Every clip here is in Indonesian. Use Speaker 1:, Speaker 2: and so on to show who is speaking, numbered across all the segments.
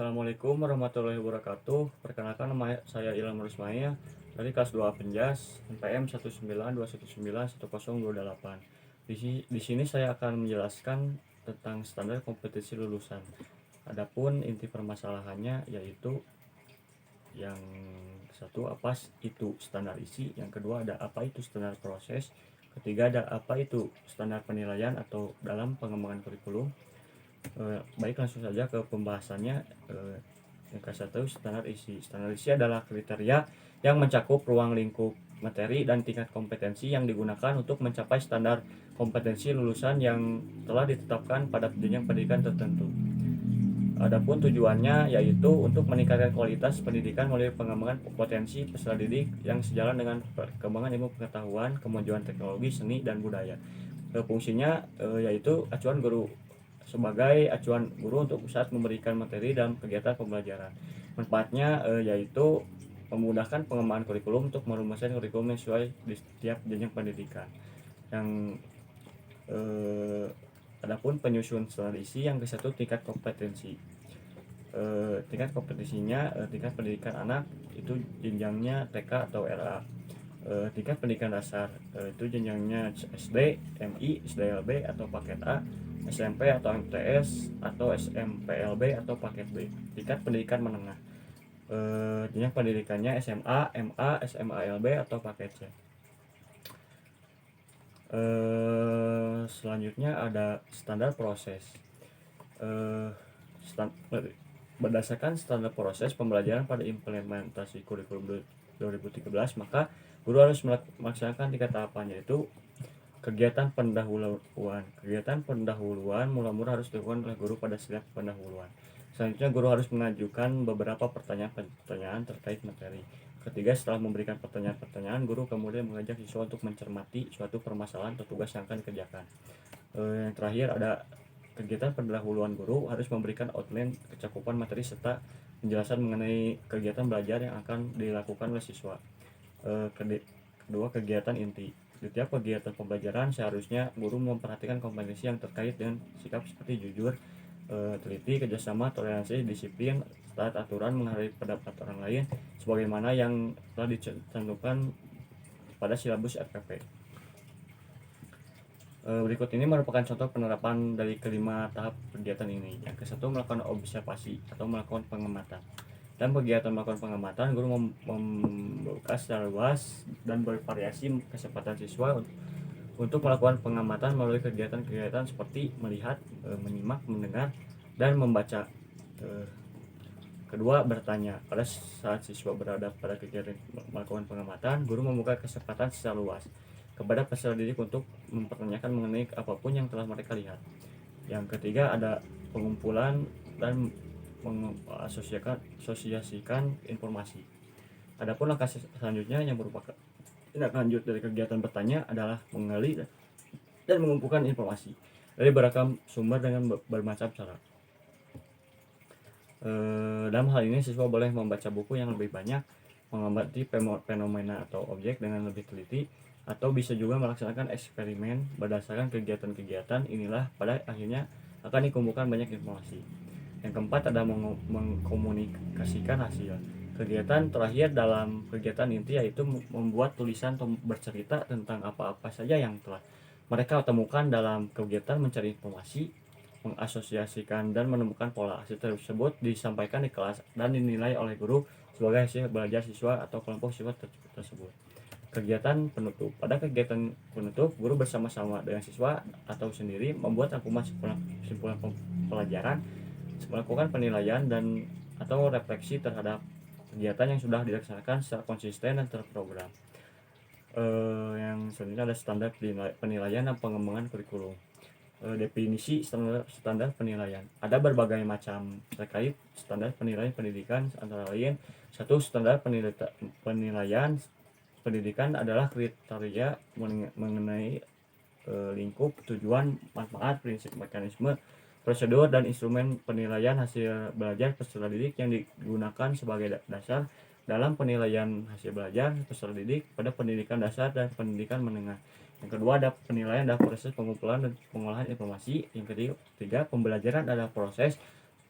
Speaker 1: Assalamualaikum warahmatullahi wabarakatuh. Perkenalkan nama saya Ilham Rusmaya dari kelas 2 Penjas NPM 192191028. Di sini saya akan menjelaskan tentang standar kompetisi lulusan. Adapun inti permasalahannya yaitu yang satu apa itu standar isi, yang kedua ada apa itu standar proses, ketiga ada apa itu standar penilaian atau dalam pengembangan kurikulum. Baik, langsung saja ke pembahasannya. Yang ke-1, standar isi. Standar isi adalah kriteria yang mencakup ruang lingkup materi dan tingkat kompetensi yang digunakan untuk mencapai standar kompetensi lulusan yang telah ditetapkan pada jenjang pendidikan tertentu. Adapun tujuannya yaitu untuk meningkatkan kualitas pendidikan melalui pengembangan potensi peserta didik yang sejalan dengan perkembangan ilmu pengetahuan, kemajuan teknologi, seni, dan budaya. Fungsinya yaitu acuan guru sebagai acuan guru untuk saat memberikan materi dalam kegiatan pembelajaran. Manfaatnya yaitu memudahkan pengembangan kurikulum untuk merumuskan kurikulum yang sesuai di setiap jenjang pendidikan. Yang adapun penyusun standar isi, yang ke-1 tingkat kompetensi. Tingkat kompetensinya tingkat pendidikan anak itu jenjangnya TK atau RA. Tingkat pendidikan dasar itu jenjangnya SD, MI, SDLB atau paket A, SMP atau MTS atau SMPLB atau paket B. Tingkat pendidikan menengah jenjang pendidikannya SMA, MA, SMALB atau paket C. Selanjutnya ada standar proses. Berdasarkan standar proses pembelajaran pada implementasi kurikulum 2013, maka guru harus melaksanakan 3 tahapan, yaitu kegiatan pendahuluan. Kegiatan pendahuluan mula-mula harus dilakukan oleh guru pada setiap pendahuluan. Selanjutnya guru harus mengajukan beberapa pertanyaan terkait materi. Ketiga, setelah memberikan pertanyaan-pertanyaan, guru kemudian mengajak siswa untuk mencermati suatu permasalahan atau tugas yang akan dikerjakan. Yang terakhir ada kegiatan pendahuluan. Guru harus memberikan outline kecakupan materi serta penjelasan mengenai kegiatan belajar yang akan dilakukan oleh siswa. Kedua, kegiatan inti. Di tiap kegiatan pembelajaran seharusnya guru memperhatikan kompetensi yang terkait dengan sikap seperti jujur, teliti, kerjasama, toleransi, disiplin, taat aturan, menghargai pendapat orang lain, sebagaimana yang telah ditentukan pada silabus RPP. Berikut ini merupakan contoh penerapan dari kelima tahap kegiatan ini. Yang ke-1, melakukan observasi atau melakukan pengamatan. Dalam kegiatan melakukan pengamatan, guru membuka secara luas dan bervariasi kesempatan siswa untuk melakukan pengamatan melalui kegiatan-kegiatan seperti melihat, menyimak, mendengar, dan membaca. Kedua, bertanya. Pada saat siswa berada pada kegiatan melakukan pengamatan, guru membuka kesempatan secara luas kepada peserta didik untuk mempertanyakan mengenai apapun yang telah mereka lihat. Yang ketiga, ada pengumpulan dan mengasosiasikan informasi. Adapun langkah selanjutnya yang merupakan tindak lanjut dari kegiatan bertanya adalah menggali dan mengumpulkan informasi dari beragam sumber dengan bermacam cara. Dalam hal ini siswa boleh membaca buku yang lebih banyak, mengamati fenomena atau objek dengan lebih teliti, atau bisa juga melaksanakan eksperimen. Berdasarkan kegiatan-kegiatan inilah pada akhirnya akan dikumpulkan banyak informasi. Yang keempat ada mengkomunikasikan hasil. Kegiatan terakhir dalam kegiatan inti yaitu membuat tulisan atau bercerita tentang apa-apa saja yang telah mereka temukan dalam kegiatan mencari informasi, mengasosiasikan dan menemukan pola. Hasil tersebut disampaikan di kelas dan dinilai oleh guru sebagai hasil belajar siswa atau kelompok siswa tersebut. Kegiatan penutup. Pada kegiatan penutup, guru bersama-sama dengan siswa atau sendiri membuat rangkuman kesimpulan pelajaran, melakukan penilaian dan atau refleksi terhadap kegiatan yang sudah dilaksanakan secara konsisten dan terprogram. Yang selanjutnya ada standar penilaian dan pengembangan kurikulum. Definisi standar penilaian. Ada berbagai macam terkait standar penilaian pendidikan, antara lain: 1. Standar penilaian pendidikan adalah kriteria mengenai lingkup, tujuan, manfaat, prinsip, mekanisme, prosedur, dan instrumen penilaian hasil belajar peserta didik yang digunakan sebagai dasar dalam penilaian hasil belajar peserta didik pada pendidikan dasar dan pendidikan menengah. Yang kedua ada penilaian adalah proses pengumpulan dan pengolahan informasi. Yang ketiga, pembelajaran adalah proses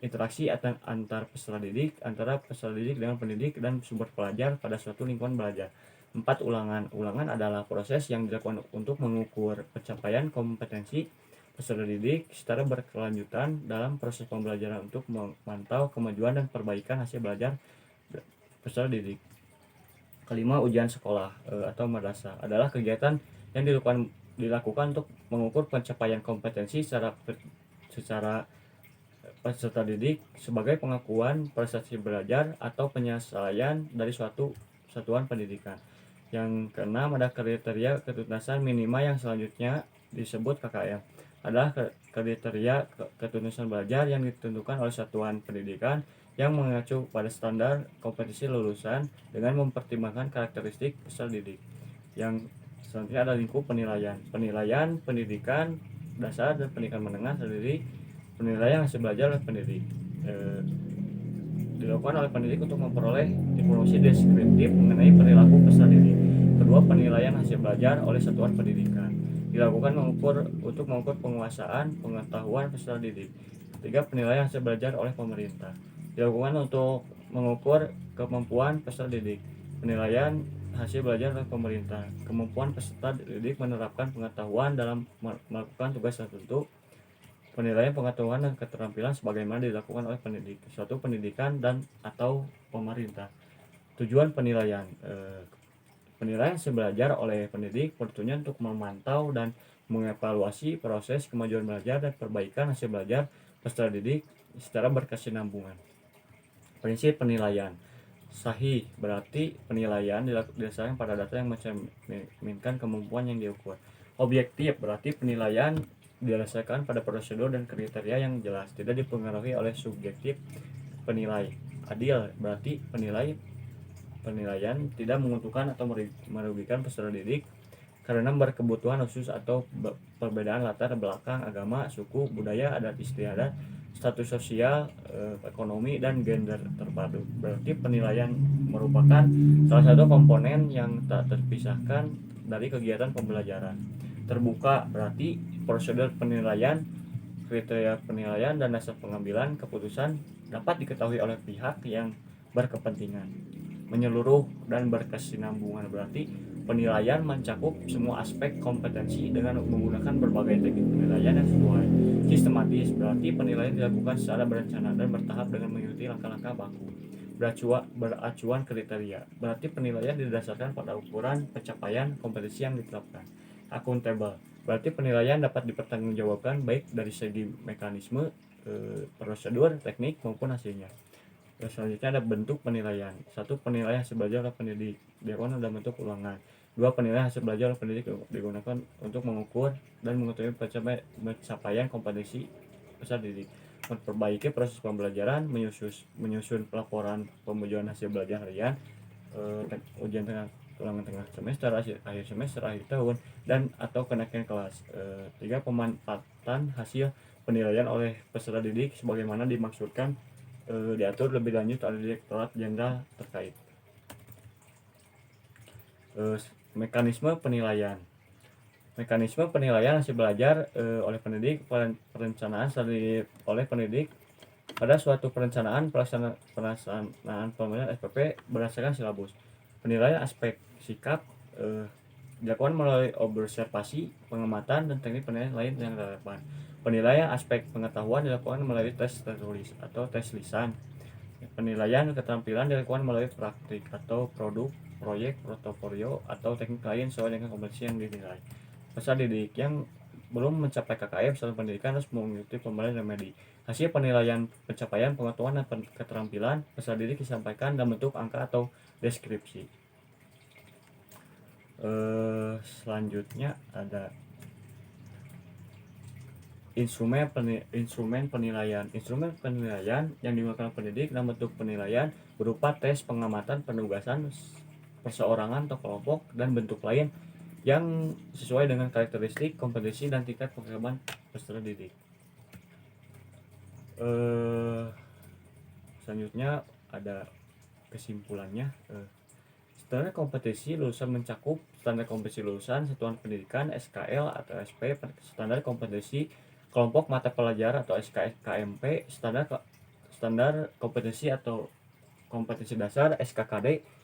Speaker 1: interaksi antar peserta didik, antara peserta didik dengan pendidik dan sumber pelajar pada suatu lingkungan belajar. 4. Ulangan adalah proses yang dilakukan untuk mengukur pencapaian kompetensi peserta didik secara berkelanjutan dalam proses pembelajaran untuk memantau kemajuan dan perbaikan hasil belajar peserta didik. Kelima, ujian sekolah atau madrasah adalah kegiatan yang dilakukan untuk mengukur pencapaian kompetensi secara peserta didik sebagai pengakuan prestasi belajar atau penyelesaian dari suatu satuan pendidikan. Yang keenam ada kriteria ketuntasan minimal yang selanjutnya disebut KKM. Adalah kriteria ketuntasan belajar yang ditentukan oleh satuan pendidikan yang mengacu pada standar kompetensi lulusan dengan mempertimbangkan karakteristik peserta didik. Yang selanjutnya ada lingkup penilaian. Penilaian pendidikan dasar dan pendidikan menengah terdiri penilaian hasil belajar oleh pendidik. Dilakukan oleh pendidik untuk memperoleh informasi deskriptif mengenai perilaku peserta didik. Kedua, penilaian hasil belajar oleh satuan pendidikan dilakukan untuk mengukur penguasaan pengetahuan peserta didik. Ketiga, penilaian hasil belajar oleh pemerintah dilakukan untuk mengukur kemampuan peserta didik. Penilaian hasil belajar oleh pemerintah, kemampuan peserta didik menerapkan pengetahuan dalam melakukan tugas tertentu. Penilaian pengetahuan dan keterampilan sebagaimana dilakukan oleh pendidik, suatu pendidikan dan atau pemerintah. Tujuan penilaian penilaian hasil belajar oleh pendidik bertujuan untuk memantau dan mengevaluasi proses kemajuan belajar dan perbaikan hasil belajar peserta didik secara berkesinambungan. Prinsip penilaian sahih berarti penilaian didasarkan pada data yang mencerminkan kemampuan yang diukur. Objektif berarti penilaian didasarkan pada prosedur dan kriteria yang jelas, tidak dipengaruhi oleh subjektif penilai. Adil berarti penilaian tidak menguntungkan atau merugikan peserta didik karena berkebutuhan khusus atau perbedaan latar belakang, agama, suku, budaya, adat istiadat, status sosial, ekonomi, dan gender terpadu. Berarti penilaian merupakan salah satu komponen yang tak terpisahkan dari kegiatan pembelajaran. Terbuka berarti prosedur penilaian, kriteria penilaian, dan dasar pengambilan keputusan dapat diketahui oleh pihak yang berkepentingan. Menyeluruh dan berkesinambungan berarti penilaian mencakup semua aspek kompetensi dengan menggunakan berbagai teknik penilaian yang sesuai. Sistematis berarti penilaian dilakukan secara berencana dan bertahap dengan mengikuti langkah-langkah baku. Beracuan kriteria berarti penilaian didasarkan pada ukuran pencapaian kompetensi yang ditetapkan. Akuntabel berarti penilaian dapat dipertanggungjawabkan baik dari segi mekanisme, prosedur, teknik maupun hasilnya. Selanjutnya ada bentuk penilaian. 1. Penilaian hasil belajar oleh pendidik dilakukan dalam bentuk ulangan. 2. Penilaian hasil belajar oleh pendidik digunakan untuk mengukur dan mengetahui pencapaian kompetensi peserta didik, memperbaiki proses pembelajaran, menyusun pelaporan pemajuan hasil belajar harian, ujian ulangan tengah semester, akhir semester, akhir tahun, dan atau kenaikan kelas. 3. Pemanfaatan hasil penilaian oleh peserta didik sebagaimana dimaksudkan diatur lebih lanjut oleh Direktorat Jenderal terkait. Mekanisme penilaian. Mekanisme penilaian hasil belajar oleh pendidik, perencanaan oleh pendidik pada suatu perencanaan pelaksanaan pembelajaran SPP berdasarkan silabus. Penilaian aspek sikap dilakukan melalui observasi, pengamatan, dan teknik penilaian lain yang relevan. Penilaian aspek pengetahuan dilakukan melalui tes tertulis atau tes lisan. Penilaian keterampilan dilakukan melalui praktik atau produk, proyek, portofolio, atau teknik lain sesuai dengan kompetensi yang dinilai. Peserta didik yang belum mencapai KKM satuan pendidikan harus mengikuti pembelajaran remedi. Hasil penilaian pencapaian pengetahuan dan keterampilan peserta didik disampaikan dalam bentuk angka atau deskripsi. Selanjutnya ada instrumen penilaian. Instrumen penilaian yang digunakan pendidik dalam bentuk penilaian berupa tes pengamatan, penugasan perseorangan atau kelompok, dan bentuk lain yang sesuai dengan karakteristik, kompetensi, dan tingkat pengalaman peserta didik. Selanjutnya ada kesimpulannya. Standar kompetensi lulusan mencakup standar kompetensi lulusan satuan pendidikan SKL atau SP, standar kompetensi kelompok mata pelajaran atau SKMP, standar standar kompetensi atau kompetensi dasar SKKD.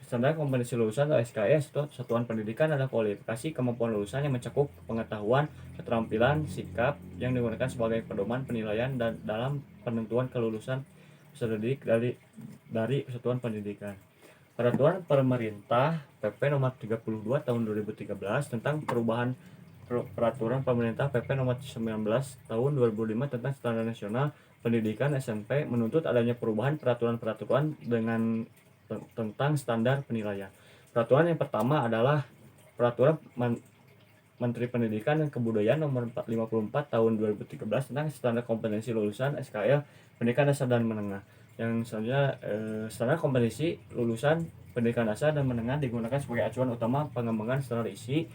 Speaker 1: Standar kompetensi lulusan atau SKS atau satuan pendidikan adalah kualifikasi kemampuan lulusan yang mencakup pengetahuan, keterampilan, sikap yang digunakan sebagai pedoman penilaian dan dalam penentuan kelulusan peserta didik dari satuan pendidikan. Peraturan Pemerintah PP Nomor 32 Tahun 2013 tentang perubahan Peraturan Pemerintah PP Nomor 19 Tahun 2005 tentang Standar Nasional Pendidikan SMP menuntut adanya perubahan peraturan-peraturan tentang standar penilaian. Peraturan yang pertama adalah Peraturan Menteri Pendidikan dan Kebudayaan Nomor 54 Tahun 2013 tentang standar kompetensi lulusan SKL pendidikan dasar dan menengah. Yang selanjutnya standar kompetensi lulusan pendidikan dasar dan menengah digunakan sebagai acuan utama pengembangan standar isi,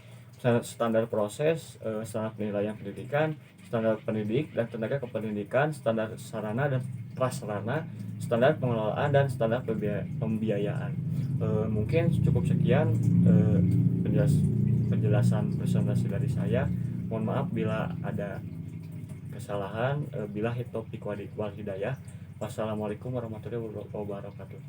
Speaker 1: standar proses, standar penilaian pendidikan, standar pendidik dan tenaga kependidikan, standar sarana dan prasarana, standar pengelolaan dan standar pembiayaan. Mungkin cukup sekian penjelasan presentasi dari saya. Mohon maaf bila ada kesalahan. Billahi taufiq wal hidayah. Wassalamualaikum warahmatullahi wabarakatuh.